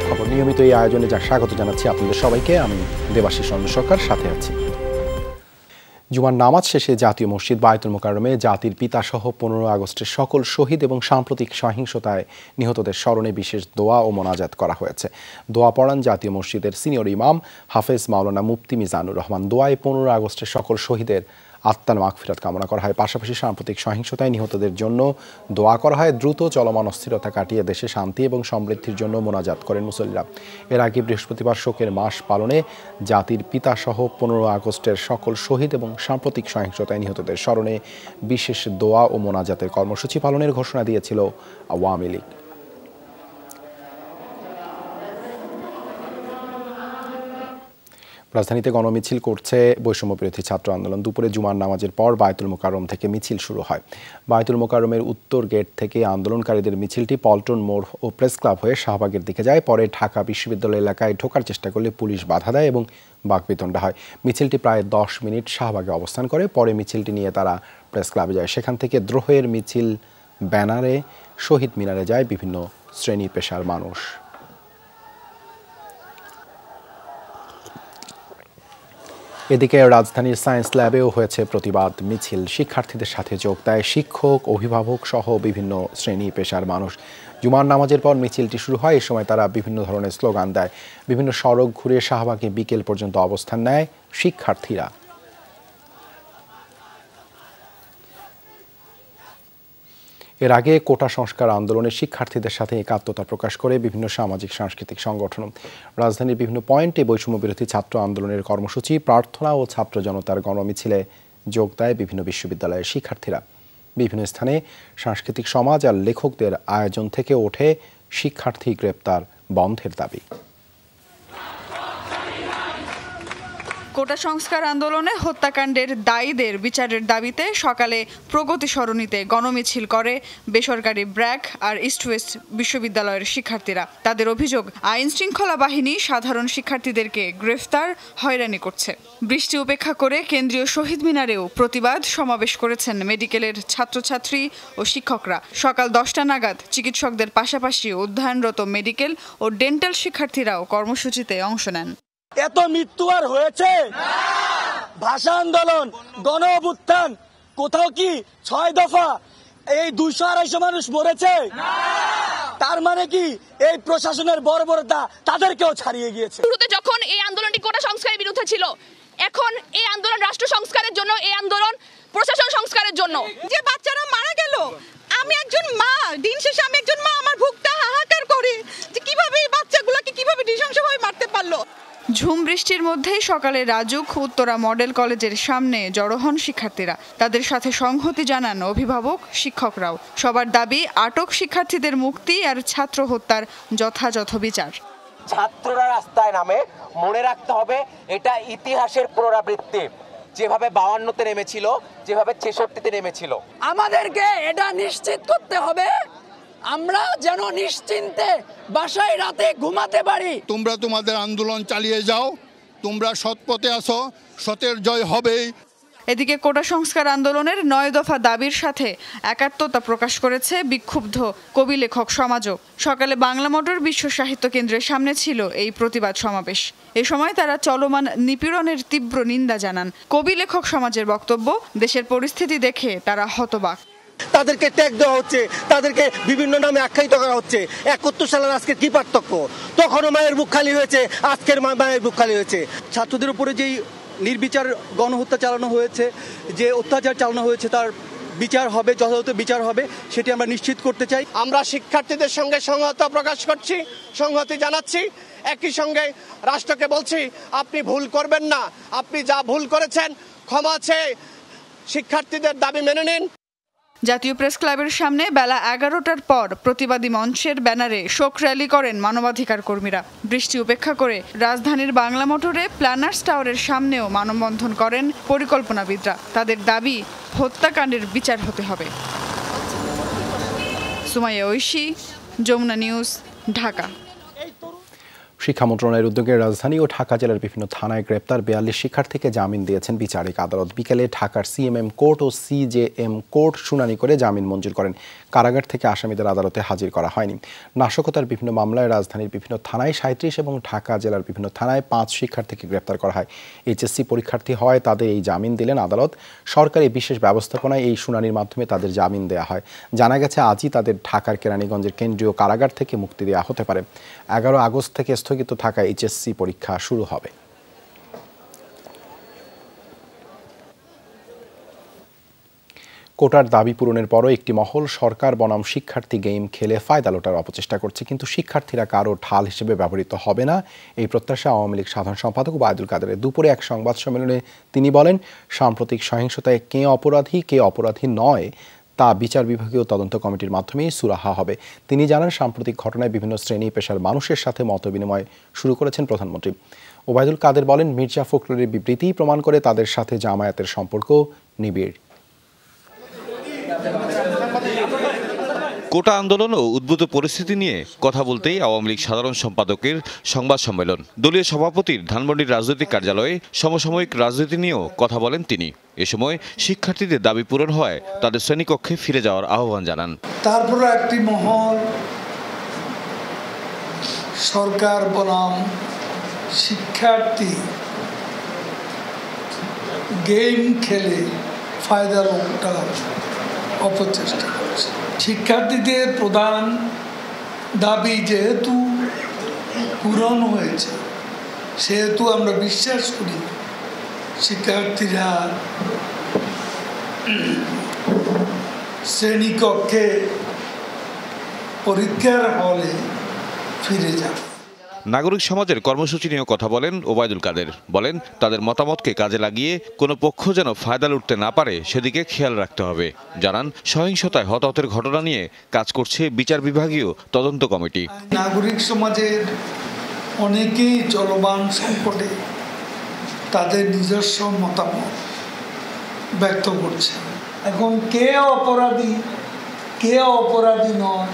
খবর নিয়মিত এই আয়োজনে স্বাগত জানাচ্ছি আপনাদের সবাইকে। আমি দেবাশিস চন্দ্র সরকার, সাথে আছি। জুমার নামাজ শেষে জাতীয় মসজিদ বায়তুল মোকাররমে জাতির পিতা সহ 15 আগস্টের সকল শহীদ এবং সাম্প্রতিক সহিংসতায় নিহতদের স্মরণে বিশেষ দোয়া ও মোনাজাত করা হয়েছে। দোয়া পড়ান জাতীয় মসজিদের সিনিয়র ইমাম হাফেজ মাওলানা মুফতি মিজানুর রহমান। দোয়ায় 15 আগস্টের সকল শহীদের আত্মার মাগফিরাত কামনা করা হয়। পাশাপাশি সাম্প্রতিক সহিংসতায় নিহতদের জন্য দোয়া করা হয়। দ্রুত চলমান অস্থিরতা কাটিয়ে দেশে শান্তি এবং সমৃদ্ধির জন্য মোনাজাত করেন মুসল্লিরা। এর আগে বৃহস্পতিবার শোকের মাস পালনে জাতির পিতা সহ 15 আগস্টের সকল শহীদ এবং সাম্প্রতিক সহিংসতায় নিহতদের স্মরণে বিশেষ দোয়া ও মোনাজাতের কর্মসূচি পালনের ঘোষণা দিয়েছিল আওয়ামী লীগ। রাজধানীতে গণমিছিল করছে বৈষম্য বিরোধী ছাত্র আন্দোলন। দুপুরে জুমার নামাজের পর বায়তুল মোকাররম থেকে মিছিল শুরু হয়। বায়তুল মোকাররমের উত্তর গেট থেকে আন্দোলনকারীদের মিছিলটি পল্টন মোড় ও প্রেস ক্লাব হয়ে শাহবাগের দিকে যায়। পরে ঢাকা বিশ্ববিদ্যালয় এলাকায় ঢোকার চেষ্টা করলে পুলিশ বাধা দেয় এবং বাকবিতণ্ডা হয়। মিছিলটি প্রায় 10 মিনিট শাহবাগে অবস্থান করে। পরে মিছিলটি নিয়ে তারা প্রেস ক্লাবে যায়। সেখান থেকে দ্রোহের মিছিল ব্যানারে শহীদ মিনারে যায় বিভিন্ন শ্রেণী পেশার মানুষ। এদিকে রাজধানীর সায়েন্স ল্যাবেও হয়েছে প্রতিবাদ মিছিল। শিক্ষার্থীদের সাথে যোগ দেয় শিক্ষক, অভিভাবক সহ বিভিন্ন শ্রেণী পেশার মানুষ। জুমার নামাজের পর মিছিলটি শুরু হয়। এ সময় তারা বিভিন্ন ধরনের স্লোগান দেয়। বিভিন্ন সড়ক ঘুরে শাহবাগে বিকেল পর্যন্ত অবস্থান নেয় শিক্ষার্থীরা। এর আগে কোটা সংস্কার আন্দোলনে শিক্ষার্থীদের সাথে একাত্মতা প্রকাশ করে বিভিন্ন সামাজিক সাংস্কৃতিক সংগঠন। রাজধানীর বিভিন্ন পয়েন্টে বৈষম্য বিরোধী ছাত্র আন্দোলনের কর্মসূচি, প্রার্থনা ও ছাত্র জনতার গণমিছিলে যোগ দেয় বিভিন্ন বিশ্ববিদ্যালয়ের শিক্ষার্থীরা। বিভিন্ন স্থানে সাংস্কৃতিক সমাজ আর লেখকদের আয়োজন থেকে ওঠে শিক্ষার্থী গ্রেপ্তার বন্ধের দাবি। কোটা সংস্কার আন্দোলনে হত্যাকাণ্ডের দায়ীদের বিচারের দাবিতে সকালে প্রগতি সরণিতে গণমিছিল করে বেসরকারি ব্র্যাক আর ইস্ট ওয়েস্ট বিশ্ববিদ্যালয়ের শিক্ষার্থীরা। তাদের অভিযোগ, আইন শৃঙ্খলা বাহিনী সাধারণ শিক্ষার্থীদেরকে গ্রেফতার, হয়রানি করছে। বৃষ্টি উপেক্ষা করে কেন্দ্রীয় শহীদ মিনারেও প্রতিবাদ সমাবেশ করেছেন মেডিকেলের ছাত্রছাত্রী ও শিক্ষকরা। সকাল 10টা নাগাদ চিকিৎসকদের পাশাপাশি অধ্যয়নরত মেডিকেল ও ডেন্টাল শিক্ষার্থীরাও কর্মসূচিতে অংশ নেন। এত মৃত্যু আর হয়েছে? ভাষা আন্দোলন, গণ অভ্যুত্থান, কোথাও কি 6 দফা এই 200-250 মানুষ মরেছে? তার মানে কি এই প্রশাসনের বর্বরতা তাদেরকেও ছাড়িয়ে গিয়েছে? শুরুতে যখন এই আন্দোলনটি কোটা সংস্কারের বিরুদ্ধে ছিল, এখন এই আন্দোলন রাষ্ট্র সংস্কারের জন্য, এই আন্দোলন প্রশাসন সংস্কারের জন্য। যে বাচ্চারা মারা গেল, আমি একজন মা, দিন শেষে আমি একজন মা, আমার বুকটা হাহাকার করে যে কিভাবে এই বাচ্চাগুলোকে কিভাবে নৃশংসভাবে মারতে পারলো। ঝুম বৃষ্টির মধ্যেই সকালে রাজুক উত্তরা মডেল কলেজের সামনে জড়ো হন শিক্ষার্থীরা। তাদের সাথে সংহতি জানান অভিভাবক, শিক্ষকরাও। সবার দাবি আটক শিক্ষার্থীদের মুক্তি আর ছাত্র হত্যার যথাযথ বিচার। ছাত্ররা রাস্তায় নামে, মনে রাখতে হবে এটা ইতিহাসের পুনরাবৃত্তি। যেভাবে 52-তে নেমেছিল, যেভাবে 66-তে নেমেছিল, আমাদেরকে এটা নিশ্চিত করতে হবে আমরা যেন নিশ্চিন্তে বাসায় রাতে ঘুমাতে পারি। তোমরা তোমাদের আন্দোলন চালিয়ে যাও, তোমরা সৎ পথে আসো, সতের জয় হবেই। এদিকে কোটা সংস্কার আন্দোলনের 9 দফা দাবির সাথে একাত্মতা প্রকাশ করেছে বিক্ষুব্ধ কবি লেখক সমাজও। সকালে বাংলা মোটর বিশ্ব সাহিত্য কেন্দ্রের সামনে ছিল এই প্রতিবাদ সমাবেশ। এ সময় তারা চলমান নিপীড়নের তীব্র নিন্দা জানান। কবি লেখক সমাজের বক্তব্য, দেশের পরিস্থিতি দেখে তারা হতবাক। তাদেরকে ট্যাগ দেওয়া হচ্ছে, তাদেরকে বিভিন্ন নামে আখ্যায়িত করা হচ্ছে। 71 সালের আজকে কি পার্থক্য? তখনও মায়ের বুক খালি হয়েছে, আজকের মায়ের বুক খালি হয়েছে। ছাত্রদের উপরে যেই নির্বিচার গণহত্যা চালানো হয়েছে, যে অত্যাচার চালানো হয়েছে, তার বিচার হবে, যথাযথ বিচার হবে, সেটি আমরা নিশ্চিত করতে চাই। আমরা শিক্ষার্থীদের সঙ্গে সংহতি প্রকাশ করছি, সংহতি জানাচ্ছি। একই সঙ্গে রাষ্ট্রকে বলছি, আপনি ভুল করবেন না, আপনি যা ভুল করেছেন ক্ষমা চেয়ে শিক্ষার্থীদের দাবি মেনে নিন। জাতীয় প্রেস ক্লাবের সামনে বেলা 11টার পর প্রতিবাদী মঞ্চের ব্যানারে শোক র্যালি করেন মানবাধিকার কর্মীরা। বৃষ্টি উপেক্ষা করে রাজধানীর বাংলা মোটরে প্ল্যানার্স টাওয়ারের সামনেও মানববন্ধন করেন পরিকল্পনাবিদরা। তাদের দাবি, হত্যাকাণ্ডের বিচার হতে হবে। সুমাইয়া ঐশী, যমুনা নিউজ, ঢাকা। শিক্ষা মন্ত্রণালয়ের উদ্যোগে রাজধানী ও ঢাকা জেলার বিভিন্ন থানায় গ্রেপ্তার 42 শিক্ষার্থীকে জামিন দিয়েছেন বিচারিক আদালত। বিকেলে ঢাকার সিএমএম কোর্ট ও সিজেএম কোর্ট শুনানি করে জামিন মঞ্জুর করেন। কারাগার থেকে আসামিদের আদালতে হাজির করা হয়নি। নাশকতার বিভিন্ন মামলায় রাজধানীর বিভিন্ন থানায় 37 এবং ঢাকা জেলার বিভিন্ন থানায় 5 শিক্ষার্থীকে গ্রেপ্তার করা হয়। এইচএসসি পরীক্ষার্থী হওয়ায় তাদের এই জামিন দিলেন আদালত। সরকারি বিশেষ ব্যবস্থাপনায় এই শুনানির মাধ্যমে তাদের জামিন দেওয়া হয়। জানা গেছে আজই তাদের ঢাকার কেরানীগঞ্জের কেন্দ্রীয় কারাগার থেকে মুক্তি দেওয়া হতে পারে। 11 আগস্ট থেকে স্থগিত থাকা এইচএসসি পরীক্ষা শুরু হবে। কোটার দাবি পূরণের পরও একটি মহল সরকার বনাম শিক্ষার্থী গেম খেলে ফায়দা লোটার অপচেষ্টা করছে, কিন্তু শিক্ষার্থীরা কারো ঢাল হিসেবে ব্যবহৃত হবে না, এই প্রত্যাশা আওয়ামী লীগ সাধারণ সম্পাদক ওবায়দুল কাদেরের। দুপুরে এক সংবাদ সম্মেলনে তিনি বলেন, সাম্প্রতিক সহিংসতায় কে অপরাধী কে অপরাধী নয় তা বিচার বিভাগীয় তদন্ত কমিটির মাধ্যমেই সুরাহা হবে। তিনি জানান, সাম্প্রতিক ঘটনায় বিভিন্ন শ্রেণী পেশার মানুষের সাথে মতবিনিময় শুরু করেছেন প্রধানমন্ত্রী। ওবায়দুল কাদের বলেন, মির্জা ফখরুলের বিবৃতি প্রমাণ করে তাদের সাথে জামায়াতের সম্পর্ক নিবিড়। কোটা আন্দোলন ও উদ্ভূত পরিস্থিতি নিয়ে কথা বলতেই আওয়ামী লীগ সাধারণ সম্পাদকের সংবাদ সম্মেলন। দলীয় সভাপতির ধানমন্ডির রাজনৈতিক কার্যালয়ে সমসাময়িক রাজনীতি নিয়েও কথা বলেন তিনি। এ সময় শিক্ষার্থীদের দাবি পূরণ হওয়ায় তাদের শ্রেণীকক্ষে ফিরে যাওয়ার আহ্বান জানান। তারপরে একটি মহল সরকার বনাম শিক্ষার্থী গেম খেলে ফায়দা লোটার অপচেষ্টা করছে। শিক্ষার্থীদের প্রধান দাবি যেহেতু পূরণ হয়েছে, সেহেতু আমরা বিশ্বাস করি শিক্ষার্থীরা শ্রেণীকক্ষে পরীক্ষার হলে ফিরে যাবে। নাগরিক সমাজের কর্মসূচি নিয়েও কথা বলেন ওবায়দুল কাদের। বলেন, তাদের মতামতকে কাজে লাগিয়ে কোনো পক্ষ যেন ফায়দা লুটতে না পারে সেদিকে খেয়াল রাখতে হবে। জানান, সহিংসতায় হতাহতের ঘটনা নিয়ে কাজ করছে বিচার বিভাগীয় তদন্ত কমিটি। নাগরিক সমাজের অনেকেই চলমান সংকটে তাদের নিজস্ব মতামত ব্যক্ত করছে। এখন কে অপরাধী কে অপরাধী নয়,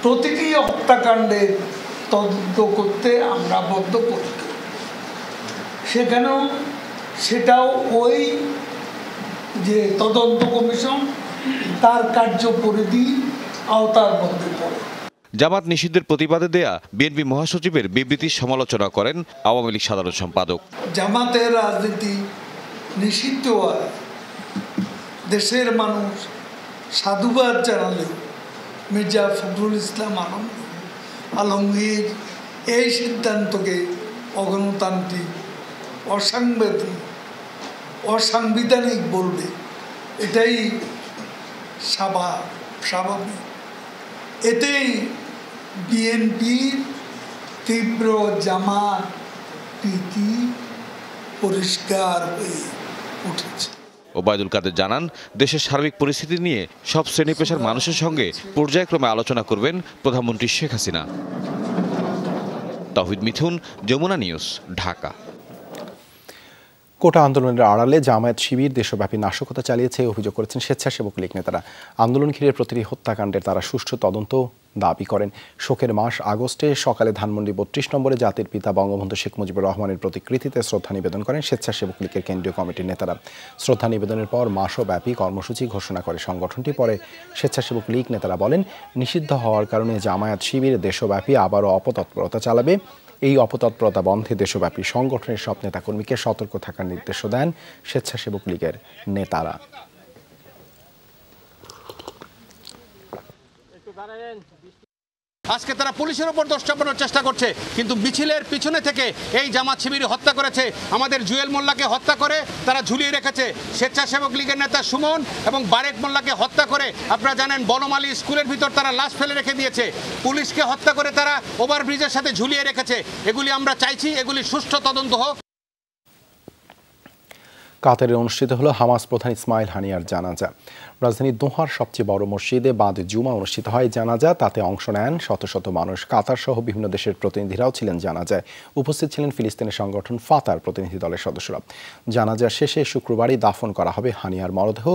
প্রতিটি হত্যাকাণ্ডের তদন্ত করতে আমরা বদ্ধপরিকর। সেটাও ওই যে তদন্ত কমিশন তার কার্যপরিধি আওতার মধ্যে পড়ে। জামাত নিষিদ্ধের প্রতিবাদে দেয়া বিএনপি মহাসচিবের বিবৃতির সমালোচনা করেন আওয়ামী লীগ সাধারণ সম্পাদক। জামাতের রাজনীতি নিষিদ্ধ হয় দেশের মানুষ সাধুবাদ জানালেও মির্জা ফখরুল ইসলাম আলমগীর এই সিদ্ধান্তকে অগণতান্ত্রিক, অসাংবিধানিক বলবে, এটাই স্বাভাবিক। এতেই বিএনপির তীব্র জামাত প্রীতি পরিষ্কার হয়ে উঠেছে। ওবায়দুল কাদের জানান, দেশের সার্বিক পরিস্থিতি নিয়ে সব শ্রেণী পেশার মানুষের সঙ্গে পর্যায়ক্রমে আলোচনা করবেন প্রধানমন্ত্রী শেখ হাসিনা। তাহিদ মিথুন, যমুনা নিউজ, ঢাকা। কোটা আন্দোলনের আড়ালে জামায়াত শিবির দেশব্যাপী নাশকতা চালিয়েছে অভিযোগ করেছেন স্বেচ্ছাসেবক লীগ নেতারা। আন্দোলন ঘিরে প্রতিটি হত্যাকাণ্ডের তারা সুষ্ঠু তদন্ত দাবি করেন। শোকের মাস আগস্টে সকালে ধানমন্ডি 32 নম্বরে জাতির পিতা বঙ্গবন্ধু শেখ মুজিবুর রহমানের প্রতিকৃতিতে শ্রদ্ধা নিবেদন করেন স্বেচ্ছাসেবক লীগের কেন্দ্রীয় কমিটির নেতারা। শ্রদ্ধা নিবেদনের পর মাসব্যাপী কর্মসূচি ঘোষণা করে সংগঠনটি। পরে স্বেচ্ছাসেবক লীগ নেতারা বলেন, নিষিদ্ধ হওয়ার কারণে জামায়াত শিবির দেশব্যাপী আবারও অপতৎপরতা চালাবে। এই অপতৎপরতা বন্ধে দেশব্যাপী সংগঠনের সব নেতাকর্মীকে সতর্ক থাকার নির্দেশও দেন স্বেচ্ছাসেবক লীগের নেতারা। আজকে তারা পুলিশের উপর দোষ চাপানোর চেষ্টা করছে, কিন্তু মিছিলের পিছনে থেকে এই জামাত শিবির হত্যা করেছে। আমাদের জুয়েল মোল্লাকে হত্যা করে তারা ঝুলিয়ে রেখেছে। স্বেচ্ছাসেবক লীগের নেতা সুমন এবং বারেক মোল্লাকে হত্যা করে, আপনারা জানেন, বনমালী স্কুলের ভিতর তারা লাশ ফেলে রেখে দিয়েছে। পুলিশকে হত্যা করে তারা ওভারব্রিজের সাথে ঝুলিয়ে রেখেছে। এগুলি আমরা চাইছি এগুলি সুষ্ঠু তদন্ত হোক। কাতারে অনুষ্ঠিত হলো হামাস প্রধান ইসমাইল হানিয়ার জানাজা। রাজধানী দোহার সবচেয়ে বড় মসজিদে বাদ জুমা অনুষ্ঠিত হয় জানাজা। তাতে অংশ নেন শত শত মানুষ। কাতার সহ বিভিন্ন দেশের প্রতিনিধিরাও ছিলেন জানাজায়। উপস্থিত ছিলেন ফিলিস্তিনের সংগঠন ফাতার প্রতিনিধি দলের সদস্যরা। জানাজা শেষে শুক্রবারই দাফন করা হবে হানিয়ার মরদেহ।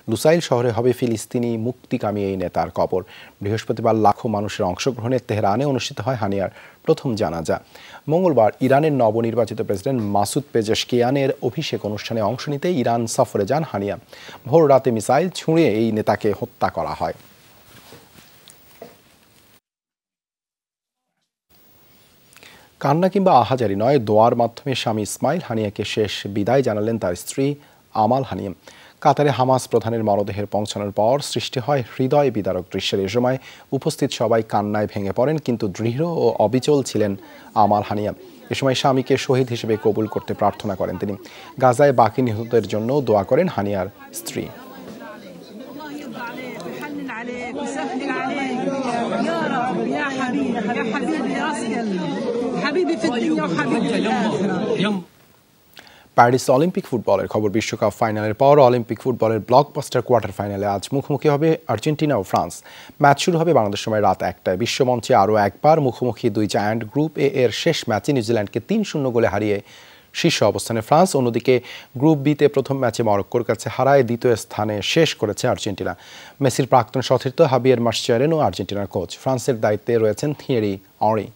লুসাইল শহরে হবে ফিলিস্তিনি মুক্তিকামী এই নেতার কবর। বৃহস্পতিবার লাখো মানুষের অংশগ্রহণে তেহরানে অনুষ্ঠিত হয় হানিয়ার প্রথম জানাজা। মঙ্গলবার ইরানের নবনির্বাচিত প্রেসিডেন্ট মাসুদ পেজেশকিয়ানের অভিষেক অনুষ্ঠানে অংশ নিতে ইরান সফরে যান হানিয়া। ভোর রাতে মিসাইল ছুঁড়ে এই নেতাকে হত্যা করা হয়। কান্না কিংবা আহাজারি নয়, দোয়ার মাধ্যমে স্বামী ইসমাইল হানিয়াকে শেষ বিদায় জানালেন তার স্ত্রী আমাল হানিয়া। কাতারে হামাস প্রধানের মরদেহের পৌঁছানোর পর সৃষ্টি হয় হৃদয় বিদারক দৃশ্যের। এ সময় উপস্থিত সবাই কান্নায় ভেঙে পড়েন, কিন্তু দৃঢ় ও অবিচল ছিলেন আমাল হানিয়া। এ সময় স্বামীকে শহীদ হিসেবে কবুল করতে প্রার্থনা করেন তিনি। গাজায় বাকি নিহতদের জন্য দোয়া করেন হানিয়ার স্ত্রী। প্যারিস অলিম্পিক ফুটবলের খবর। বিশ্বকাপ ফাইনালের পর অলিম্পিক ফুটবলের ব্লকবাস্টার কোয়ার্টার ফাইনালে আজ মুখোমুখি হবে আর্জেন্টিনা ও ফ্রান্স। ম্যাচ শুরু হবে বাংলাদেশ সময় রাত 1টায়। বিশ্বমঞ্চে আরও একবার মুখোমুখি দুই জায়ান্ট। গ্রুপ এ এর শেষ ম্যাচে নিউজিল্যান্ডকে 3-0 গোলে হারিয়ে শীর্ষ অবস্থানে ফ্রান্স। অন্যদিকে গ্রুপ বিতে প্রথম ম্যাচে মরক্কোর কাছে হারায় দ্বিতীয় স্থানে শেষ করেছে আর্জেন্টিনা। মেসির প্রাক্তন সতীর্থ হাবিয়ের মাসচেরানো আর্জেন্টিনার কোচ। ফ্রান্সের দায়িত্বে রয়েছেন থিয়েরি অঁরি।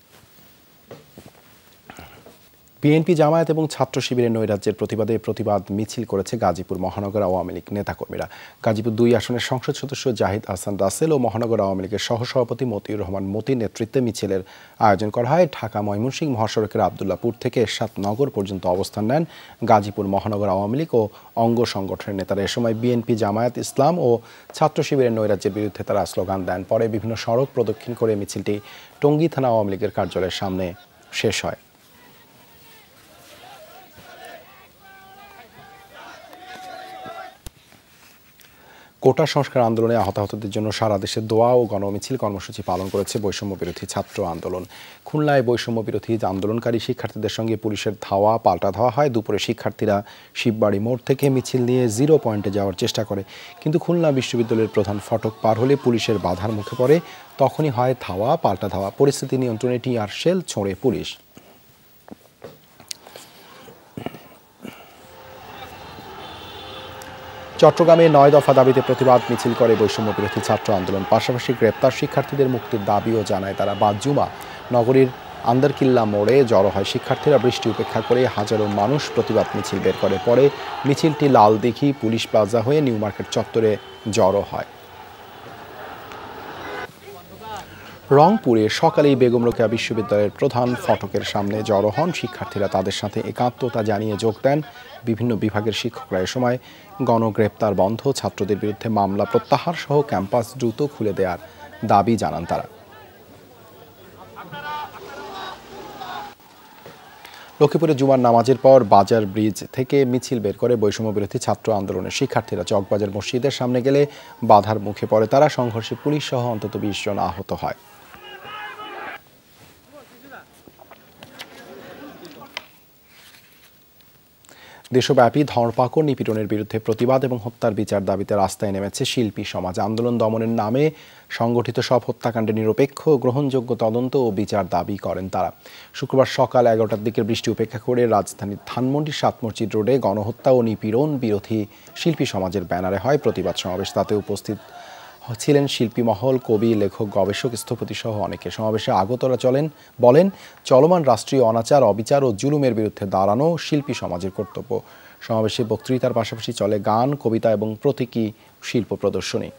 বিএনপি, জামায়াত এবং ছাত্র শিবিরের নৈরাজ্যের প্রতিবাদে প্রতিবাদ মিছিল করেছে গাজীপুর মহানগর আওয়ামী লীগ নেতাকর্মীরা। গাজীপুর 2 আসনের সংসদ সদস্য জাহিদ আহসান রাসেল ও মহানগর আওয়ামী লীগের সহসভাপতি মতিউর রহমান মতির নেতৃত্বে মিছিলের আয়োজন করা হয়। ঢাকা ময়মনসিংহ মহাসড়কের আবদুল্লাপুর থেকে এরশাদনগর পর্যন্ত অবস্থান নেন গাজীপুর মহানগর আওয়ামী লীগ ও অঙ্গ সংগঠনের নেতারা। এ সময় বিএনপি, জামায়াত ইসলাম ও ছাত্র শিবিরের নৈরাজ্যের বিরুদ্ধে তারা স্লোগান দেন। পরে বিভিন্ন সড়ক প্রদক্ষিণ করে মিছিলটি টঙ্গী থানা আওয়ামী লীগের কার্যালয়ের সামনে শেষ হয়। কোটা সংস্কার আন্দোলনে হতাহতদের জন্য সারা দেশে দোয়া ও গণমিছিল কর্মসূচি পালন করেছে বৈষম্য বিরোধী ছাত্র আন্দোলন। খুলনায় বৈষম্য বিরোধী আন্দোলনকারী শিক্ষার্থীদের সঙ্গে পুলিশের ধাওয়া পাল্টা ধাওয়া হয়। দুপুরে শিক্ষার্থীরা শিববাড়ি মোড় থেকে মিছিল নিয়ে 0 পয়েন্টে যাওয়ার চেষ্টা করে, কিন্তু খুলনা বিশ্ববিদ্যালয়ের প্রধান ফটক পার হলে পুলিশের বাধার মুখে পড়ে। তখনই হয় ধাওয়া পাল্টা ধাওয়া। পরিস্থিতি নিয়ন্ত্রণে টিয়ার শেল ছোঁড়ে পুলিশ। চট্টগ্রামে 9 দফা দাবিতে প্রতিবাদ মিছিল করে বৈষম্য বিরোধী ছাত্র আন্দোলন। পাশাপাশি গ্রেপ্তার শিক্ষার্থীদের মুক্তির দাবিও জানায় তারা। বাদজুমা নগরীর আন্দারকিল্লা মোড়ে জড়ো হয় শিক্ষার্থীরা। বৃষ্টি উপেক্ষা করে হাজারো মানুষ প্রতিবাদ মিছিল বের করে। পরে মিছিলটি লালদিঘি পুলিশ প্লাজা হয়ে নিউ মার্কেট চত্বরে জড়ো হয়। রংপুরে সকালেই বেগম রোকেয়া বিশ্ববিদ্যালয়ের প্রধান ফটকের সামনে জড়ো হন শিক্ষার্থীরা। তাদের সাথে একাত্মতা জানিয়ে যোগ দেন বিভিন্ন বিভাগের শিক্ষকরা। এ সময় গণগ্রেপ্তার বন্ধ, ছাত্রদের বিরুদ্ধে মামলা প্রত্যাহার সহ ক্যাম্পাস দ্রুত খুলে দেওয়ার দাবি জানান তারা। লক্ষ্মীপুরে জুমার নামাজের পর বাজার ব্রিজ থেকে মিছিল বের করে বৈষম্য বিরোধী ছাত্র আন্দোলনের শিক্ষার্থীরা। চকবাজার মসজিদের সামনে গেলে বাধার মুখে পড়ে তারা। সংঘর্ষে পুলিশ সহ অন্তত 20 জন আহত হয়। দেশব্যাপী ধরপাকড়, নিপীড়নের বিরুদ্ধে প্রতিবাদ এবং হত্যার বিচার দাবিতে রাস্তায় নেমেছে শিল্পী সমাজ। আন্দোলন দমনের নামে সংগঠিত সব হত্যাকাণ্ডে নিরপেক্ষ গ্রহণযোগ্য তদন্ত ও বিচার দাবি করেন তারা। শুক্রবার সকাল 11টার দিকে বৃষ্টি উপেক্ষা করে রাজধানীর ধানমন্ডির 7 মসজিদ রোডে গণহত্যা ও নিপীড়ন বিরোধী শিল্পী সমাজের ব্যানারে হয় প্রতিবাদ সমাবেশ। তাতে উপস্থিত ছিলেন শিল্পী মহল, কবি, লেখক, গবেষক, স্থপতি সহ অনেকে। সমাবেশে আগতরা বলেন চলমান রাষ্ট্রীয় অনাচার, অবিচার ও জুলুমের বিরুদ্ধে দাঁড়ানো শিল্পী সমাজের কর্তব্য। সমাবেশে বক্তৃতার পাশাপাশি চলে গান, কবিতা এবং প্রতীকী শিল্প প্রদর্শনী।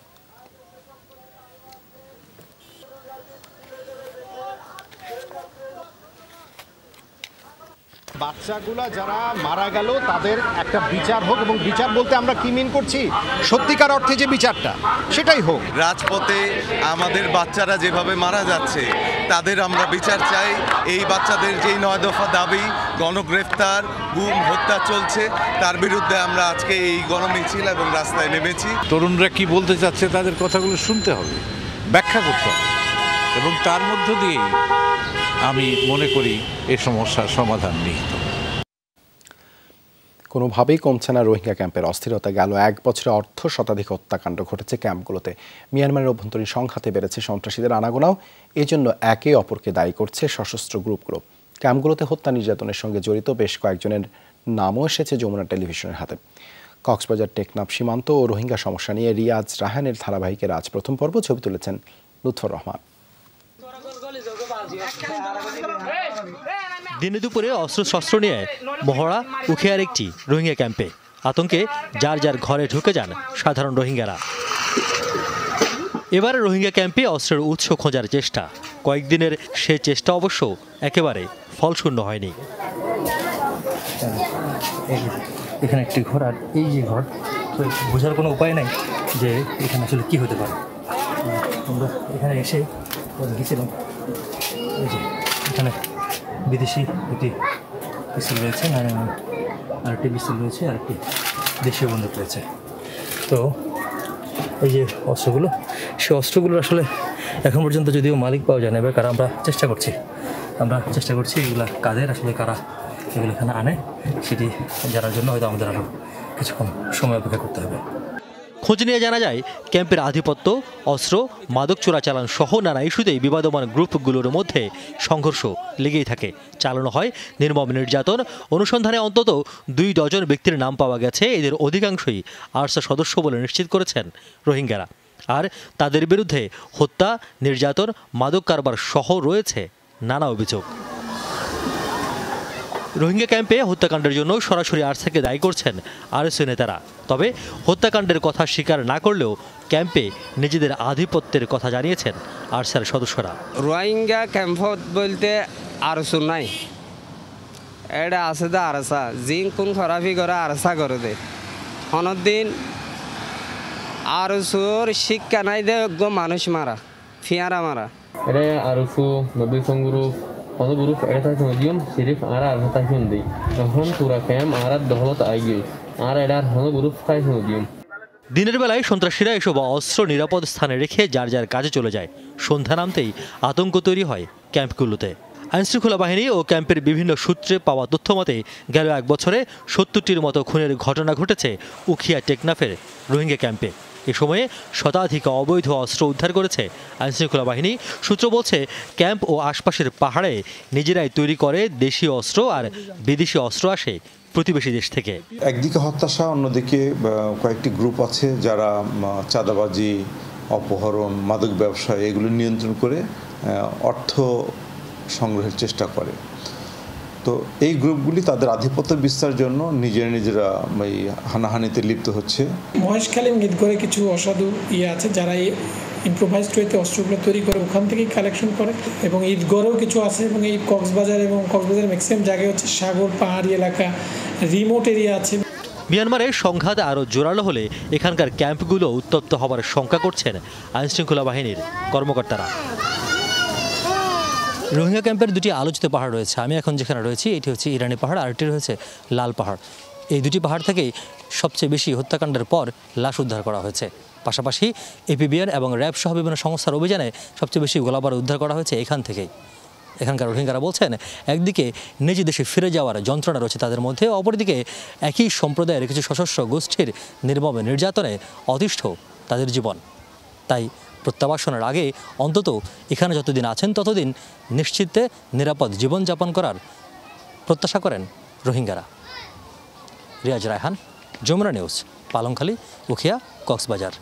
বাচ্চাগুলা যারা মারা গেল তাদের একটা বিচার হোক, এবং বিচার বলতে আমরা কি মিন করছি, সত্যিকার অর্থে যে বিচারটা সেটাই হোক। রাজপথে আমাদের বাচ্চারা যেভাবে মারা যাচ্ছে তাদের আমরা বিচার চাই। এই বাচ্চাদের যেই 9 দফা দাবি, গণগ্রেফতার, গুম, হত্যা চলছে, তার বিরুদ্ধে আমরা আজকে এই গণমিছিল এবং রাস্তায় নেমেছি। তরুণরা কি বলতে চাচ্ছে তাদের কথাগুলো শুনতে হবে, ব্যাখ্যা করতে হবে, এবং তার মধ্য দিয়ে আমি মনে করি এই সমস্যার সমাধান নিহিত। কোনোভাবেই কমছে না রোহিঙ্গা ক্যাম্পের অস্থিরতা। গেল এক বছরে শতাধিক হত্যাকাণ্ড ঘটেছে ক্যাম্পগুলোতে। মিয়ানমারের অভ্যন্তরীণ সংঘাতে বেড়েছে সন্ত্রাসীদের আনাগোনাও। এজন্য একে অপরকে দায়ী করছে সশস্ত্র গ্রুপগুলো। ক্যাম্পগুলোতে হত্যা নির্যাতনের সঙ্গে জড়িত বেশ কয়েকজনের নামও এসেছে যমুনা টেলিভিশনের হাতে। কক্সবাজার টেকনাফ সীমান্ত ও রোহিঙ্গা সমস্যা নিয়ে রিয়াজ রাহানের ধারাবাহিকের আজ প্রথম পর্ব। ছবি তুলেছেন লুৎফর রহমান। দিনে দুপুরে অস্ত্রশস্ত্র নিয়ে মহড়া উখিয়ার একটি রোহিঙ্গা ক্যাম্পে। আতঙ্কে যার যার ঘরে ঢুকে যান সাধারণ রোহিঙ্গারা। এবারে রোহিঙ্গা ক্যাম্পে অস্ত্রের উৎস খোঁজার চেষ্টা। কয়েকদিনের সে চেষ্টা অবশ্য একেবারে ফলশূন্য হয়নি। এখানে একটি ঘর, আর এই যে ঘর, তো বোঝার কোনো উপায় নাই যে এখানে আসলে কি হতে পারে। আমরা এখানে এসে গেছিলাম, এই যে এখানে বিদেশি একটি পিস্তল রয়েছে, আরেকটি পিস্তল রয়েছে, আরেকটি দেশীয় বন্দুক রয়েছে। তো এই যে অস্ত্রগুলো, সেই অস্ত্রগুলোর আসলে এখন পর্যন্ত যদিও মালিক পাওয়া যায় না। এবার কারা আমরা চেষ্টা করছি এগুলা কাদের, আসলে কারা এগুলো এখানে আনে সেটি জানার জন্য হয়তো আমাদের আরও কিছুক্ষণ সময় অপেক্ষা করতে হবে। খোঁজ নিয়ে জানা যায় ক্যাম্পের আধিপত্য, অস্ত্র, মাদক চোরাচালান সহ নানা ইস্যুতেই বিবাদমান গ্রুপগুলোর মধ্যে সংঘর্ষ লেগেই থাকে। চালানো হয় নির্মম নির্যাতন। অনুসন্ধানে অন্তত 2 ডজন ব্যক্তির নাম পাওয়া গেছে। এদের অধিকাংশই আরসা সদস্য বলে নিশ্চিত করেছেন রোহিঙ্গারা। আর তাদের বিরুদ্ধে হত্যা, নির্যাতন, মাদক কারবার সহ রয়েছে নানা অভিযোগ। রোহিঙ্গা ক্যাম্পে হত্যাকাণ্ডের জন্য সরাসরি আরসাকে দায়ী করছেন আরএসএ নেতারা। তবে হত্যাকাণ্ডের কথা স্বীকার না করলেও ক্যাম্পে নিজেদের আধিপত্যের কথা জানিয়েছেন আরসার সদস্যরা। রোহিঙ্গা ক্যাম্প বলতে আরসু নাই, এটা আছে তো আরসা, জিন কোন খরাফি করে আরসা করে দে। অনদিন আরসুর শিক্ষা নাই দে মানুষ মারা, ফিয়ারা মারা। এটা আরসু নবী সংগুরু অনুগুরুপ এটা নদীম সিরিফ আর আরতাহিন দেই এখন পুরা ক্যাম্প আর দহলত আইগে আর এটার অনুগুরুপ খাই নদীম। দিনের বেলায় সন্ত্রাসীরা এসব অস্ত্র নিরাপদ স্থানে রেখে যার যার কাজে চলে যায়। সন্ধ্যা নামতেই আতঙ্ক তৈরি হয় ক্যাম্পগুলোতে। আইনশৃঙ্খলা বাহিনী ও ক্যাম্পের বিভিন্ন সূত্রে পাওয়া তথ্য মতে গেল এক বছরে 70টির মতো খুনের ঘটনা ঘটেছে উখিয়া টেকনাফের রোহিঙ্গা ক্যাম্পে। এ সময়ে শতাধিক অবৈধ অস্ত্র উদ্ধার করেছে আইনশৃঙ্খলা বাহিনী। সূত্র বলছে ক্যাম্প ও আশপাশের পাহাড়ে নিজেরাই তৈরি করে দেশীয় অস্ত্র, আর বিদেশি অস্ত্র আসে প্রতিবেশী দেশ থেকে। একদিকে হত্যাসা, অন্যদিকে কয়েকটি গ্রুপ আছে যারা চাঁদাবাজি, অপহরণ, মাদক ব্যবসা এগুলো নিয়ন্ত্রণ করে অর্থ সংগ্রহের চেষ্টা করে। তো এই গ্রুপগুলি তাদের আধিপত্য বিস্তারের জন্য নিজেরা এই হানাহানিতে লিপ্ত হচ্ছে। মহেশখালী ঈদগড়ে কিছু অসাধু আছে যারা এই ইম্প্রোভাইজড ওয়েতে অস্ত্রগুলো তৈরি করে ওখান থেকেই কালেকশন করে, এবং ঈদগড়েও কিছু আছে, এবং এই কক্সবাজার ম্যাক্সিমাম জায়গায় হচ্ছে সাগর, পাহাড়ি এলাকা, রিমোট এরিয়া আছে। মিয়ানমারের সংঘাত আরও জোরালো হলে এখানকার ক্যাম্পগুলো উত্তপ্ত হবার শঙ্কা করছেন আইনশৃঙ্খলা বাহিনীর কর্মকর্তারা। রোহিঙ্গা ক্যাম্পের 2টি আলোচিত পাহাড় রয়েছে। আমি এখন যেখানে রয়েছি এটি হচ্ছে ইরানি পাহাড়, আর এটি রয়েছে লাল পাহাড়। এই 2টি পাহাড় থেকেই সবচেয়ে বেশি হত্যাকাণ্ডের পর লাশ উদ্ধার করা হয়েছে। পাশাপাশি এপিবিএন এবং র্যাব সহ বিভিন্ন সংস্থার অভিযানে সবচেয়ে বেশি গোলাবারুদ উদ্ধার করা হয়েছে এখান থেকেই। এখানকার রোহিঙ্গারা বলছেন একদিকে নিজ দেশে ফিরে যাওয়ার যন্ত্রণা রয়েছে তাদের মধ্যে, অপরদিকে একই সম্প্রদায়ের কিছু সশস্ত্র গোষ্ঠীর নির্মম নির্যাতনে অতিষ্ঠ তাদের জীবন। তাই প্রত্যাবাসনের আগে অন্তত এখানে যতদিন আছেন ততদিন নিশ্চিন্তে নিরাপদ জীবনযাপন করার প্রত্যাশা করেন রোহিঙ্গারা। রিয়াজ রায়হান, যমুনা নিউজ, পালংখালী, উখিয়া, কক্সবাজার।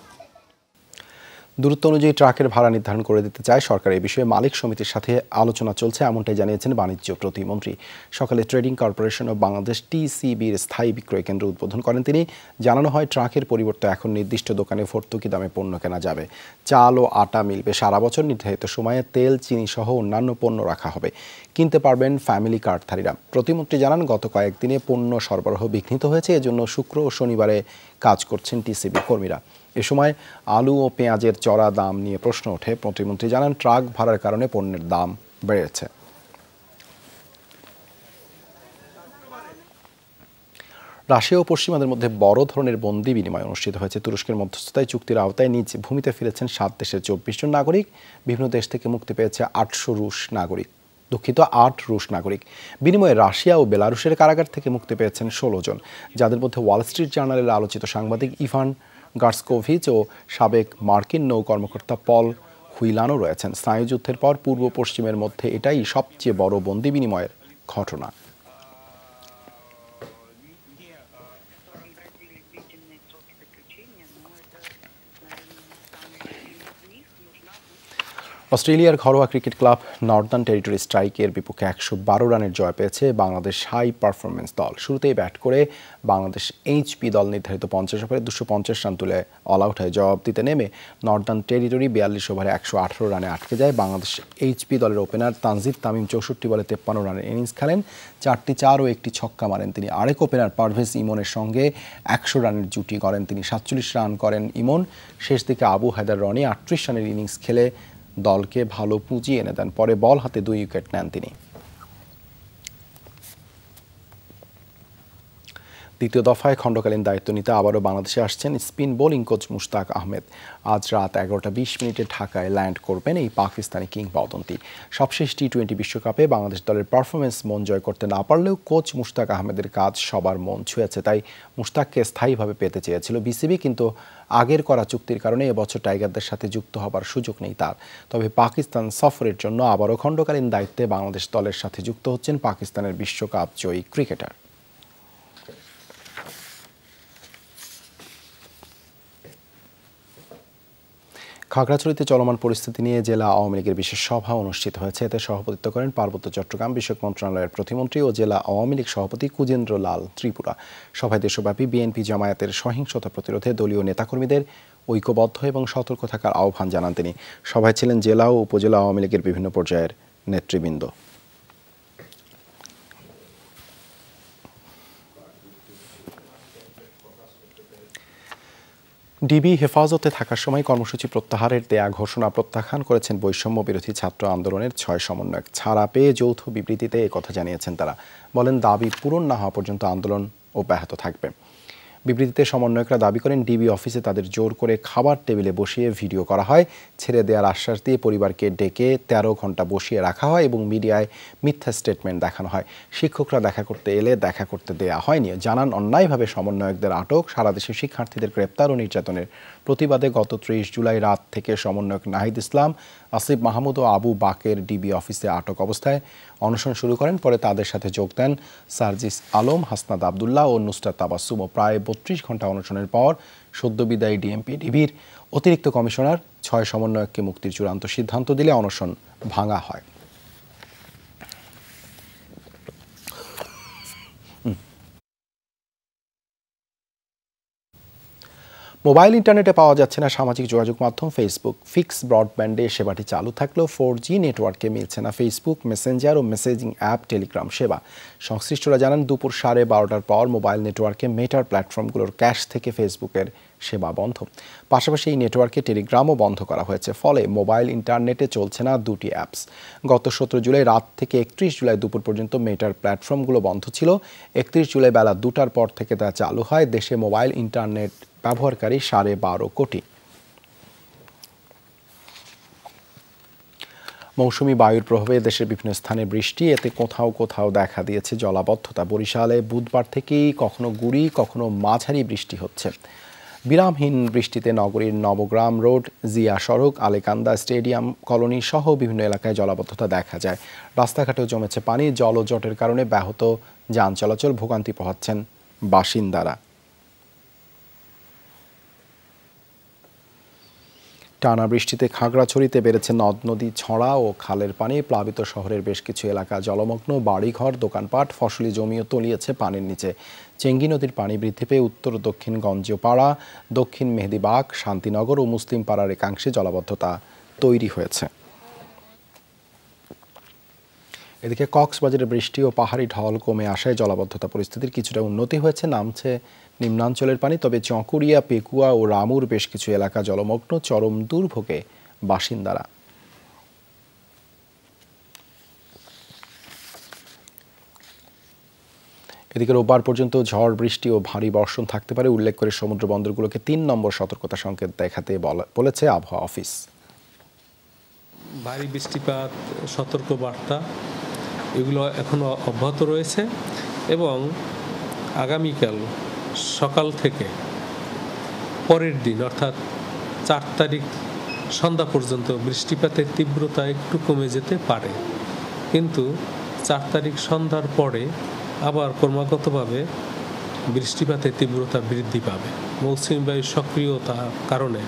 দূরত্ব অনুযায়ী ট্রাকের ভাড়া নির্ধারণ করে দিতে চায় সরকার। এই বিষয়ে মালিক সমিতির সাথে আলোচনা চলছে, এমনটাই জানিয়েছেন বাণিজ্য প্রতিমন্ত্রী। সকালে ট্রেডিং কর্পোরেশন ও বাংলাদেশ টিসিবির স্থায়ী বিক্রয় কেন্দ্র উদ্বোধন করেন তিনি। জানানো হয় ট্রাকের পরিবর্তে এখন নির্দিষ্ট দোকানে ভর্তুকি দামে পণ্য কেনা যাবে। চাল ও আটা মিলবে সারা বছর। নির্ধারিত সময়ে তেল, চিনি সহ অন্যান্য পণ্য রাখা হবে। কিনতে পারবেন ফ্যামিলি কার্ডধারীরা। প্রতিমন্ত্রী জানান গত কয়েকদিনে পণ্য সরবরাহ বিঘ্নিত হয়েছে, এজন্য শুক্র ও শনিবারে কাজ করছেন টিসিবি কর্মীরা। এ সময় আলু ও পেঁয়াজের চড়া দাম নিয়ে প্রশ্ন ওঠে। প্রতিমন্ত্রী জানান ট্রাক ভাড়ার কারণে পণ্যের দাম বেড়েছে। রাশিয়া ও পশ্চিমাদের মধ্যে বড় ধরনের বন্দি বিনিময় অনুষ্ঠিত হয়েছে। তুরস্কের মধ্যস্থতায় চুক্তির আওতায় নিজ ভূমিতে ফিরেছেন 7 দেশের 24 জন নাগরিক। বিভিন্ন দেশ থেকে মুক্তি পেয়েছে 800 রুশ নাগরিক। 8 রুশ নাগরিক। বিনিময়ে রাশিয়া ও বেলারুশের কারাগার থেকে মুক্তি পেয়েছেন 16 জন, যাদের মধ্যে ওয়াল স্ট্রিট জার্নালের আলোচিত সাংবাদিক ইভান গার্সকোভিচ ও সাবেক মার্কিন নৌ কর্মকর্তা পল হুইলানো রয়েছেন। স্নায়ুযুদ্ধের পর পূর্ব পশ্চিমের মধ্যে এটাই সবচেয়ে বড় বন্দি বিনিময়ের ঘটনা। অস্ট্রেলিয়ার ঘরোয়া ক্রিকেট ক্লাব নর্দার্ন টেরিটরি স্ট্রাইকের বিপক্ষে 112 রানের জয় পেয়েছে বাংলাদেশ হাই পারফরমেন্স দল। শুরুতেই ব্যাট করে বাংলাদেশ এইচপি দল নির্ধারিত 50 ওভারে 250 রান তুলে অল আউট হয়ে জবাব দিতে নেমে নর্দার্ন টেরিটরি 42 ওভারে 118 রানে আটকে যায়। বাংলাদেশ এইচপি দলের ওপেনার তানজিদ তামিম 64 বলে 53 রানের ইনিংস খেলেন, 4টি 4 ও 1টি ছক্কা মারেন তিনি। আরেক ওপেনার পারভেজ ইমনের সঙ্গে 100 রানের জুটি করেন তিনি। 47 রান করেন ইমন। শেষ দিকে আবু হায়দার রনি 38 রানের ইনিংস খেলে দলকে ভালো পুঁজি এনে দেন। পরে বল হাতে 2 উইকেট নেন তিনি। দ্বিতীয় দফায় খণ্ডকালীন দায়িত্ব নিতে আবারও বাংলাদেশে আসছেন spin bowling coach Mushtaq Ahmed. আজ রাত 11:20 ঢাকায় ল্যান্ড করবেন এই পাকিস্তানি কিংবদন্তি। সবশেষ টি-20 বিশ্বকাপে বাংলাদেশ দলের পারফরমেন্স মন জয় করতে না পারলেও কোচ মুশতাক আহমেদের কাজ সবার মন ছুঁয়েছে। তাই মুশতাককে স্থায়ীভাবে পেতে চেয়েছিল বিসিবি, কিন্তু আগের করা চুক্তির কারণে এবছর টাইগারদের সাথে যুক্ত হবার সুযোগ নেই তার। তবে পাকিস্তান সফরের জন্য আবারও খণ্ডকালীন দায়িত্বে বাংলাদেশ দলের সাথে যুক্ত হচ্ছেন পাকিস্তানের বিশ্বকাপ জয়ী ক্রিকেটার। খাগড়াছড়িতে চলমান পরিস্থিতি নিয়ে জেলা আওয়ামী লীগের বিশেষ সভা অনুষ্ঠিত হয়েছে। এতে সভাপতিত্ব করেন পার্বত্য চট্টগ্রাম বিষয়ক মন্ত্রণালয়ের প্রতিমন্ত্রী ও জেলা আওয়ামী লীগ সভাপতি কুজেন্দ্র লাল ত্রিপুরা। সভায় দেশব্যাপী বিএনপি জামায়াতের সহিংসতা প্রতিরোধে দলীয় নেতাকর্মীদের ঐক্যবদ্ধ এবং সতর্ক থাকার আহ্বান জানান তিনি। সভায় ছিলেন জেলা ও উপজেলা আওয়ামী লীগের বিভিন্ন পর্যায়ের নেতৃবৃন্দ। ডিবি হেফাজতে থাকার সময় কর্মসূচি প্রত্যাহারের দেয়া ঘোষণা প্রত্যাখ্যান করেছেন বৈষম্য বিরোধী ছাত্র আন্দোলনের 6 সমন্বয়ক। ছাড়া পেয়ে যৌথ বিবৃতিতে একথা জানিয়েছেন তারা। বলেন, দাবি পূরণ না হওয়া পর্যন্ত আন্দোলন অব্যাহত থাকবে। বিবৃতিতে সমন্বয়করা দাবি করেন, ডিবি অফিসে তাদের জোর করে খাবার টেবিলে বসিয়ে ভিডিও করা হয়, ছেড়ে দেওয়ার আশ্বাস দিয়ে পরিবারকে ডেকে 13 ঘন্টা বসিয়ে রাখা হয় এবং মিডিয়ায় মিথ্যা স্টেটমেন্ট দেখানো হয়। শিক্ষকরা দেখা করতে এলে দেখা করতে দেয়া হয়নি। জানান, অন্যায়ভাবে সমন্বয়কদের আটক, সারা দেশে শিক্ষার্থীদের গ্রেপ্তার ও নির্যাতনের প্রতিবাদে গত 30 জুলাই রাত থেকে সমন্বয়ক নাহিদ ইসলাম, আসিফ মাহমুদ ও আবু বাকের ডিবি অফিসে আটক অবস্থায় অনশন শুরু করেন। পরে তাদের সাথে যোগ দেন সার্জিস আলম, হাসনাদ আবদুল্লাহ ও নুসরাত তাবাসসুম। প্রায় 32 ঘন্টা অনশনের পর সদ্য বিদায়ী ডিএমপি ডিবির অতিরিক্ত কমিশনার 6 সমন্বয়ককে মুক্তির চূড়ান্ত সিদ্ধান্ত দিলে অনশন ভাঙা হয়। মোবাইল ইন্টারনেটে পাওয়া যাচ্ছে না সামাজিক যোগাযোগ মাধ্যম ফেসবুক। ফিক্স ব্রডব্যান্ডে সেবাটি চালু থাকলেও 4G নেটওয়ার্কে মিলছে না ফেসবুক, মেসেঞ্জার ও মেসেজিং অ্যাপ, টেলিগ্রাম সেবা। সংশ্লিষ্টরা জানান, দুপুর 12:30টার পর মোবাইল নেটওয়ার্কে মেটার প্ল্যাটফর্মগুলোর ক্যাশ থেকে ফেসবুকের সেবা বন্ধ। পাশাপাশি এই নেটওয়ার্কে টেলিগ্রামও বন্ধ করা হয়েছে। ফলে মোবাইল ইন্টারনেটে চলছে না দুটি অ্যাপস। গত 17 জুলাই রাত থেকে 31 জুলাই দুপুর পর্যন্ত মেটার প্ল্যাটফর্মগুলো বন্ধ ছিল। 31 জুলাই বেলা 2টার পর থেকে তা চালু হয়। দেশে মোবাইল ইন্টারনেট ব্যবহারকারী 12.5 কোটি। মৌসুমি বায়ুর প্রভাবে দেশের বিভিন্ন স্থানে বৃষ্টি, এতে কোথাও কোথাও দেখা দিয়েছে জলাবদ্ধতা। বরিশালে বুধবার থেকেই কখনো গুড়ি কখনো মাঝারি বৃষ্টি হচ্ছে। বিরামহীন বৃষ্টিতে নগরীর নবগ্রাম রোড, জিয়া সড়ক, আলেকান্দা স্টেডিয়াম কলোনি সহ বিভিন্ন এলাকায় জলাবদ্ধতা দেখা যায়। রাস্তাঘাটেও জমেছে পানি। জল ও জটের কারণে ব্যাহত যান চলাচল, ভোগান্তি পোহাচ্ছেন বাসিন্দারা। টানা বৃষ্টিতে খাগড়াছড়িতে বেড়েছে নদ নদী, ছড়া ও খালের পানি। প্লাবিত শহরের বেশ কিছু এলাকা জলমগ্ন। বাড়িঘর, দোকানপাট, ফসলি জমিও তলিয়েছে পানির নিচে। চেঙ্গি নদীর পানি বৃদ্ধি পেয়ে উত্তর দক্ষিণ গঞ্জপাড়া, দক্ষিণ মেহেদিবাগ, শান্তিনগর ও মুসলিম পাড়ার একাংশে জলাবদ্ধতা তৈরি হয়েছে। এদিকে কক্সবাজারে বৃষ্টি ও পাহাড়ি ঢল কমে আসায় জলাবদ্ধতা পরিস্থিতির কিছুটা উন্নতি হয়েছে। নামছে নিম্নাঞ্চলের পানি। তবে চকরিয়া, পেকুয়া ও রামুর বেশ কিছু এলাকা জলমগ্ন, চরম দুর্ভোগে বাসিন্দারা। এদিকে রোববার পর্যন্ত ঝড় বৃষ্টি ও ভারী বর্ষণ থাকতে পারে উল্লেখ করে সমুদ্র বন্দরগুলোকে 3 নম্বর সতর্কতা সংকেত দেখাতে বলেছে আবহাওয়া অফিস। ভারী বৃষ্টিপাত সতর্ক বার্তা এগুলো এখনও অব্যাহত রয়েছে এবং আগামীকাল সকাল থেকে পরের দিন অর্থাৎ 4 তারিখ সন্ধ্যা পর্যন্ত বৃষ্টিপাতের তীব্রতা একটু কমে যেতে পারে, কিন্তু 4 তারিখ সন্ধ্যার পরে আবার ক্রমাগতভাবে বৃষ্টিপাতের তীব্রতা বৃদ্ধি পাবে। মৌসুমী বায়ুর সক্রিয়তার কারণে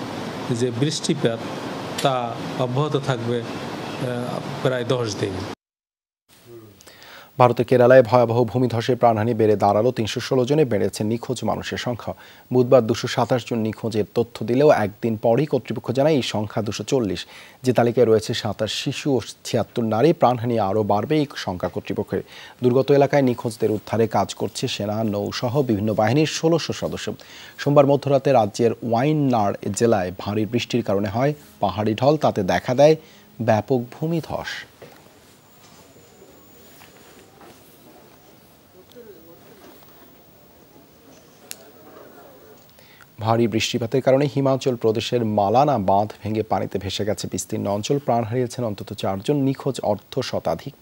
যে বৃষ্টিপাত তা অব্যাহত থাকবে প্রায় 10 দিন। ভারতের কেরালায় ভয়াবহ ভূমিধসে প্রাণহানি বেড়ে দাঁড়ালো 316 জনে, বেড়েছে নিখোঁজ মানুষের সংখ্যা। বুধবার 227 জন নিখোঁজের তথ্য দিলেও একদিন পরেই কর্তৃপক্ষ জানায় এই সংখ্যা 240। যে তালিকায় রয়েছে 27 শিশু ও 76 নারী। প্রাণহানি আরও বাড়বে এই সংখ্যা কর্তৃপক্ষের। দুর্গত এলাকায় নিখোঁজদের উদ্ধারে কাজ করছে সেনা, নৌসহ বিভিন্ন বাহিনীর 1600 সদস্য। সোমবার মধ্যরাতে রাজ্যের ওয়াইনাড জেলায় ভারী বৃষ্টির কারণে হয় পাহাড়ি ঢল, তাতে দেখা দেয় ব্যাপক ভূমিধস। ভারী বৃষ্টিপাতের কারণে হিমাচল প্রদেশের মালানা বাঁধ ভেঙে পানিতে ভেসে গেছে বিস্তীর্ণ অঞ্চল। প্রাণ হারিয়েছেন অন্তত 4 জন, নিখোঁজ অর্ধশতাধিক।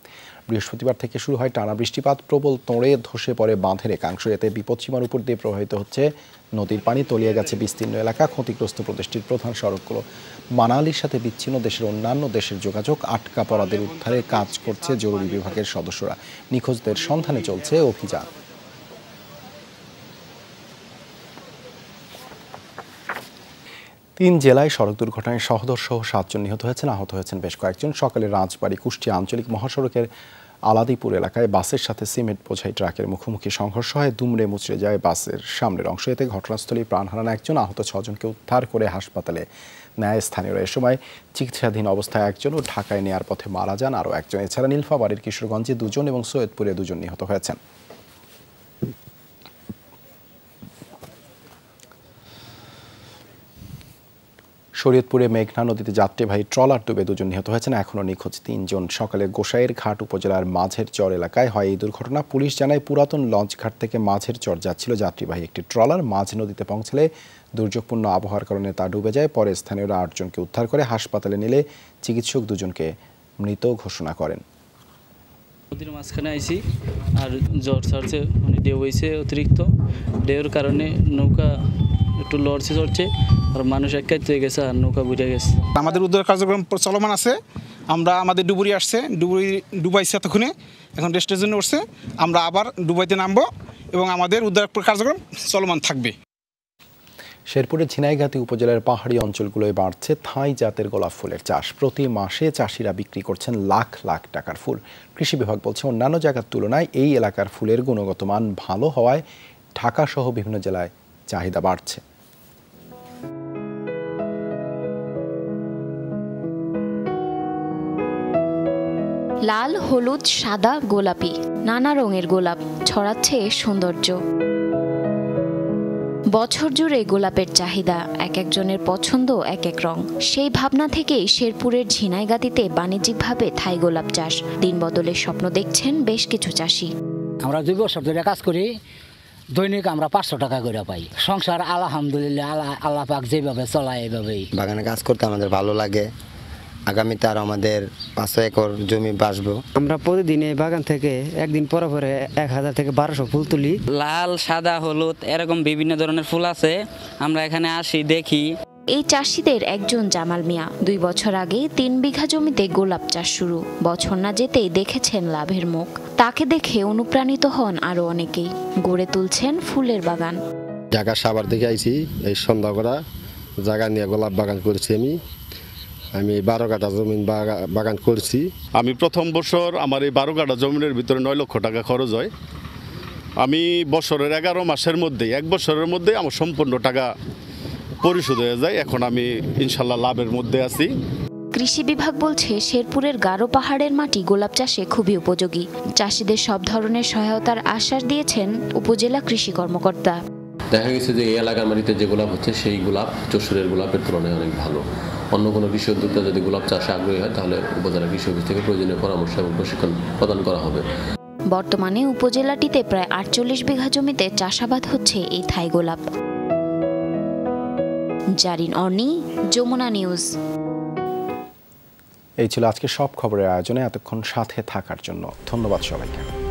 বৃহস্পতিবার থেকে শুরু হয় টানা বৃষ্টিপাত, প্রবল তোড়ে ধসে পড়ে বাঁধের একাংশ। এতে বিপদসীমার উপর দিয়ে প্রবাহিত হচ্ছে নদীর পানি, তলিয়ে গেছে বিস্তীর্ণ এলাকা। ক্ষতিগ্রস্ত প্রদেশটির প্রধান সড়কগুলো। মানালির সাথে বিচ্ছিন্ন দেশের অন্যান্য দেশের যোগাযোগ। আটকা পড়াদের উদ্ধারে কাজ করছে জরুরি বিভাগের সদস্যরা। নিখোঁজদের সন্ধানে চলছে অভিযান। তিন জেলায় সড়ক দুর্ঘটনায় সহোদরসহ 7 জন নিহত হয়েছেন, আহত হয়েছেন বেশ কয়েকজন। সকালে রাজবাড়ী কুষ্টিয়া আঞ্চলিক মহাসড়কের আলাদিপুর এলাকায় বাসের সাথে সিমেন্ট বোঝাই ট্রাকের মুখোমুখি সংঘর্ষ হয়। দুমড়ে মুচড়ে যায় বাসের সামনের অংশ। এতে ঘটনাস্থলেই প্রাণ হারান একজন, আহত 6 জনকে উদ্ধার করে হাসপাতালে নেয় স্থানীয়রা। এ সময় চিকিৎসাধীন অবস্থায় একজন ও ঢাকায় নেয়ার পথে মারা যান আরও একজন। এছাড়া নীলফামারীর কিশোরগঞ্জে 2 জন এবং সৈয়দপুরে 2 জন নিহত হয়েছেন। শরীয়তপুরে মেঘনা নদীতে যাত্রীবাহী ট্রলার ডুবে 2 জন নিহত হয়েছেন, এখনও নিখোঁজ 3 জন। সকালে গোসাইয়ের ঘাট উপজেলার মাঝের চর এলাকায় হয় এই দুর্ঘটনা। পুলিশ জানায় পুরাতন লঞ্চ ঘাট থেকে মাঝের চর যাচ্ছিল যাত্রীবাহী একটি ট্রলার। মাঝ নদীতে পৌঁছলে দুর্যোগপূর্ণ আবহাওয়ার কারণে তা ডুবে যায়। পরে স্থানীয়রা 8 জনকে উদ্ধার করে হাসপাতালে নিলে চিকিৎসক 2 জনকে মৃত ঘোষণা করেন। নদীর মাঝখানে আইছি আর জ্বর ছাড়ছে, মানে ঢেউ হয়েছে অতিরিক্ত। ঢেউর কারণে নৌকা একটু লড়ছে চড়ছে আর মানুষ একাইতে গেছে আর নৌকা বুড়ে গেছে। আমাদের উদ্ধার কার্যক্রম চলমান আছে। আমরা আমাদের ডুবুরি আসছে, ডুবাইছে এতক্ষণে, এখন রেস্টের জন্য উঠছে। আমরা আবার ডুবাইতে নামবো এবং আমাদের উদ্ধার কার্যক্রম চলমান থাকবে। শেরপুরের ঝিনাইগাতি উপজেলার পাহাড়ি অঞ্চলগুলোয় বাড়ছে থাই জাতের গোলাপ ফুলের চাষ। প্রতি মাসে চাষিরা বিক্রি করছেন লাখ লাখ টাকার ফুল। কৃষি বিভাগ বলছে অন্যান্য জায়গার তুলনায় এই এলাকার ফুলের গুণগত মান ভালো হওয়ায় ঢাকা সহ বিভিন্ন জেলায় চাহিদা বাড়ছে। লাল, হলুদ, সাদা, গোলাপি নানা রঙের গোলাপ ছড়াচ্ছে সৌন্দর্য। বছর জুড়ে গোলাপের চাহিদা, এক একজনের পছন্দ এক এক রং। সেই ভাবনা থেকেই শেরপুরের ঝিনাইগাতিতে বাণিজ্যিকভাবে থাই গোলাপ চাষ। দিন বদলের স্বপ্ন দেখছেন বেশ কিছু চাষি। আমরা 2 বছর ধরে কাজ করি, দৈনিক আমরা 500 টাকা করে পাই। সংসার আলহামদুলিল্লাহ আল্লাহ পাক যেভাবে চলায় এইভাবেই। বাগানে কাজ করতে আমাদের ভালো লাগে। আগামীতে আর আমাদের 500 একর জমি বাসবো। আমরা প্রতিদিন এই বাগান থেকে একদিন পরে পরে 1000 থেকে 1200 ফুল তুলি। লাল, সাদা, হলুদ এরকম বিভিন্ন ধরনের ফুল আছে। আমরা এখানে আসি, দেখি। এই চাষিদের একজন জামাল মিয়া 2 বছর আগে 3 বিঘা জমিতে গোলাপ চাষ শুরু। বছর না যেতেই দেখেছেন লাভের মুখ। তাকে দেখে অনুপ্রাণিত হন আরো অনেকেই, গড়ে তুলছেন ফুলের বাগান। ঢাকা সাভার থেকে আইছি, এই সন্ধ্যা করা জায়গা নিয়ে গোলাপ বাগান করেছি। আমি 12 কাঠা জমিন বাগান করছি। আমি প্রথম বছর আমার এই 12 কাঠা জমিনের ভিতরে 9 লক্ষ টাকা খরচ হয়। আমি বছরের 11 মাসের মধ্যে, 1 বছরের মধ্যে আমার সম্পূর্ণ টাকা পরিশোধ হয়ে যায়। এখন আমি ইনশাল্লাহ লাভের মধ্যে আছি। কৃষি বিভাগ বলছে শেরপুরের গারো পাহাড়ের মাটি গোলাপ চাষে খুবই উপযোগী। চাষিদের সব ধরনের সহায়তার আশ্বাস দিয়েছেন উপজেলা কৃষি কর্মকর্তা। দেখা গেছে যে এই এলাকার মাটিতে যে গোলাপ হচ্ছে সেই গোলাপ যশোরের গোলাপের তুলনায় অনেক ভালো। অন্য কোনো কৃষি উদ্যোক্তা যদি গোলাপ চাষে আগ্রহী হয় তাহলে উপজেলা কৃষি অফিস থেকে প্রয়োজনীয় পরামর্শ এবং প্রশিক্ষণ প্রদান করা হবে। বর্তমানে উপজেলাটিতে প্রায় 48 বিঘা জমিতে চাষাবাদ হচ্ছে এই থাই গোলাপ। জারিন অর্নি, যমুনা নিউজ। এই ছিল আজকে সব খবরের আয়োজনে। এতক্ষণ সাথে থাকার জন্য ধন্যবাদ সবাইকে।